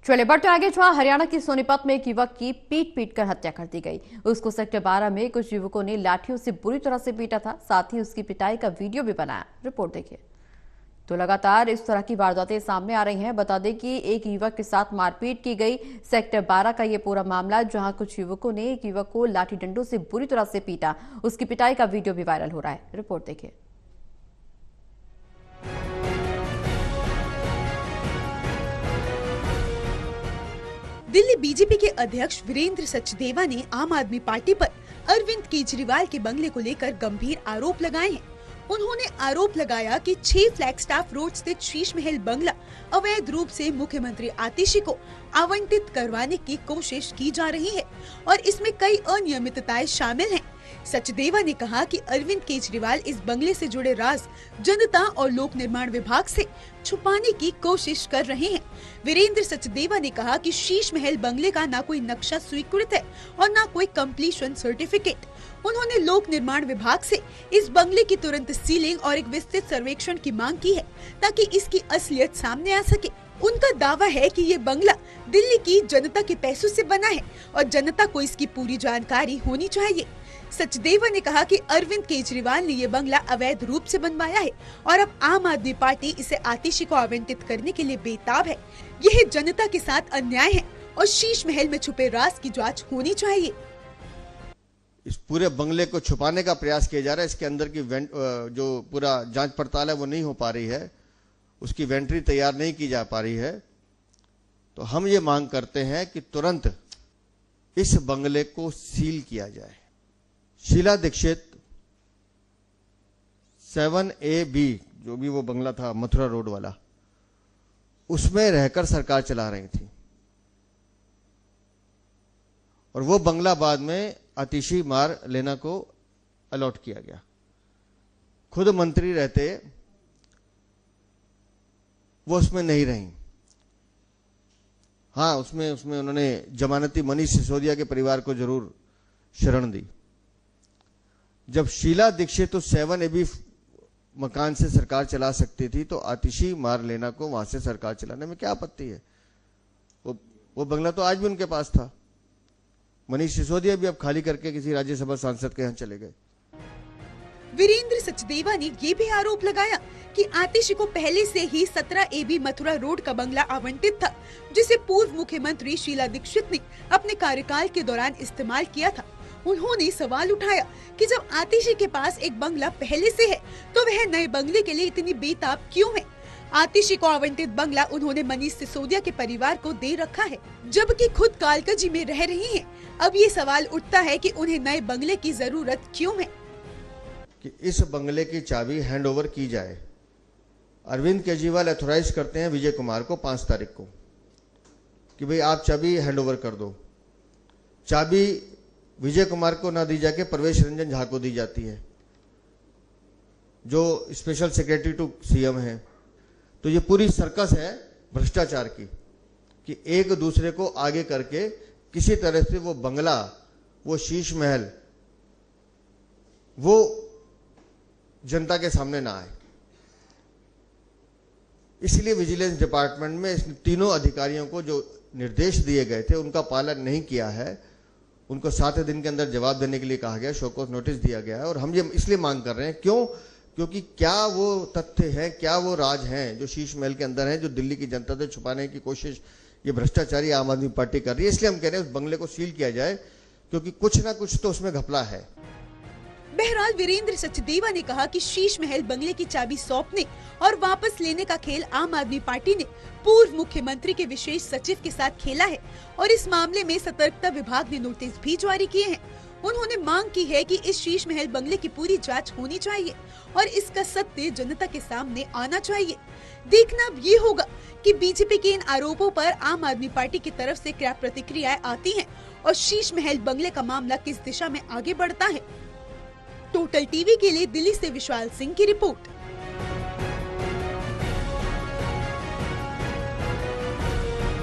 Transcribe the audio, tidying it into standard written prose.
चले बढ़ते आगे। जहां हरियाणा की सोनीपत में एक युवक की पीट कर हत्या कर दी गई। उसको सेक्टर 12 में कुछ युवकों ने लाठियों से बुरी तरह से पीटा था। साथ ही उसकी पिटाई का वीडियो भी बनाया। रिपोर्ट देखिए। तो लगातार इस तरह की वारदातें सामने आ रही हैं। बता दें कि एक युवक के साथ मारपीट की गई। सेक्टर 12 का ये पूरा मामला, जहां कुछ युवकों ने एक युवक को लाठी डंडों से बुरी तरह से पीटा। उसकी पिटाई का वीडियो भी वायरल हो रहा है। रिपोर्ट देखिए। दिल्ली बीजेपी के अध्यक्ष वीरेंद्र सचदेवा ने आम आदमी पार्टी पर अरविंद केजरीवाल के बंगले को लेकर गंभीर आरोप लगाए हैं। उन्होंने आरोप लगाया कि 6 फ्लैगस्टाफ रोड स्थित शीश महल बंगला अवैध रूप से मुख्यमंत्री आतिशी को आवंटित करवाने की कोशिश की जा रही है और इसमें कई अनियमितताएं शामिल हैं। सचदेवा ने कहा कि अरविंद केजरीवाल इस बंगले से जुड़े राज जनता और लोक निर्माण विभाग से छुपाने की कोशिश कर रहे हैं। वीरेंद्र सचदेवा ने कहा कि शीश महल बंगले का ना कोई नक्शा स्वीकृत है और ना कोई कंप्लीशन सर्टिफिकेट। उन्होंने लोक निर्माण विभाग से इस बंगले की तुरंत सीलिंग और एक विस्तृत सर्वेक्षण की मांग की है ताकि इसकी असलियत सामने आ सके। उनका दावा है कि ये बंगला दिल्ली की जनता के पैसों से बना है और जनता को इसकी पूरी जानकारी होनी चाहिए। सचदेवा ने कहा कि अरविंद केजरीवाल ने ये बंगला अवैध रूप से बनवाया है और अब आम आदमी पार्टी इसे आतिशी को आवंटित करने के लिए बेताब है। यह जनता के साथ अन्याय है और शीश महल में छुपे राज की जांच होनी चाहिए। इस पूरे बंगले को छुपाने का प्रयास किया जा रहा है। इसके अंदर की जो पूरा जांच पड़ताल है वो नहीं हो पा रही है, उसकी इन्वेंटरी तैयार नहीं की जा पा रही है। तो हम ये मांग करते हैं कि तुरंत इस बंगले को सील किया जाए। शीला दीक्षित 7AB जो भी वो बंगला था मथुरा रोड वाला, उसमें रहकर सरकार चला रही थी और वो बंगला बाद में आतिशी मार लेना को अलॉट किया गया। खुद मंत्री रहते वो उसमें नहीं रही। हाँ, उसमें उन्होंने जमानती मनीष सिसोदिया के परिवार को जरूर शरण दी। जब शीला दीक्षित तो 7AB मकान से सरकार चला सकती थी, तो आतिशी मार लेना को वहां से सरकार चलाने में क्या आपत्ति है? वो बंगला तो आज भी उनके पास था। मनीष सिसोदिया भी अब खाली करके किसी राज्यसभा सांसद के यहाँ चले गए। वीरेंद्र सचदेवा ने ये भी आरोप लगाया कि आतिशी को पहले से ही 17AB मथुरा रोड का बंगला आवंटित था, जिसे पूर्व मुख्यमंत्री शीला दीक्षित ने अपने कार्यकाल के दौरान इस्तेमाल किया था। उन्होंने सवाल उठाया कि जब आतिशी के पास एक बंगला पहले से है, तो वह नए बंगले के लिए इतनी बेताब क्यों है? आतिशी को आवंटित बंगला उन्होंने मनीष सिसोदिया के परिवार को दे रखा है, जबकि खुद कालकाजी में रह रही हैं। अब ये सवाल उठता है कि उन्हें नए बंगले की जरूरत क्यों है? कि इस बंगले की चाबी हैंडओवर की जाए। अरविंद केजरीवाल अथोराइज करते हैं विजय कुमार को 5 तारीख को कि भाई आप चाबी हैंडओवर कर दो। चाबी विजय कुमार को ना दी जाके प्रवेश रंजन झा को दी जाती है, जो स्पेशल सेक्रेटरी टू सीएम है। तो ये पूरी सर्कस है भ्रष्टाचार की, कि एक दूसरे को आगे करके किसी तरह से वो बंगला, वो शीश महल, वो जनता के सामने ना आए। इसलिए विजिलेंस डिपार्टमेंट में इन तीनों अधिकारियों को जो निर्देश दिए गए थे उनका पालन नहीं किया है। उनको 7 दिन के अंदर जवाब देने के लिए कहा गया, शो कॉज नोटिस दिया गया है। और हम ये इसलिए मांग कर रहे हैं क्योंकि क्या वो तथ्य है, क्या वो राज हैं जो शीश महल के अंदर हैं, जो दिल्ली की जनता से छुपाने की कोशिश ये भ्रष्टाचारी आम आदमी पार्टी कर रही है। इसलिए हम कह रहे हैं उस बंगले को सील किया जाए, क्योंकि कुछ ना कुछ तो उसमें घपला है। बहरहाल वीरेंद्र सचदेवा ने कहा कि शीश महल बंगले की चाबी सौंपने और वापस लेने का खेल आम आदमी पार्टी ने पूर्व मुख्यमंत्री के विशेष सचिव के साथ खेला है और इस मामले में सतर्कता विभाग ने नोटिस भी जारी किए हैं। उन्होंने मांग की है कि इस शीश महल बंगले की पूरी जांच होनी चाहिए और इसका सत्य जनता के सामने आना चाहिए। देखना अब ये होगा कि बीजेपी के इन आरोपों पर आम आदमी पार्टी की तरफ से क्या प्रतिक्रियाएं आती हैं और शीश महल बंगले का मामला किस दिशा में आगे बढ़ता है। टोटल टीवी के लिए दिल्ली से विशाल सिंह की रिपोर्ट।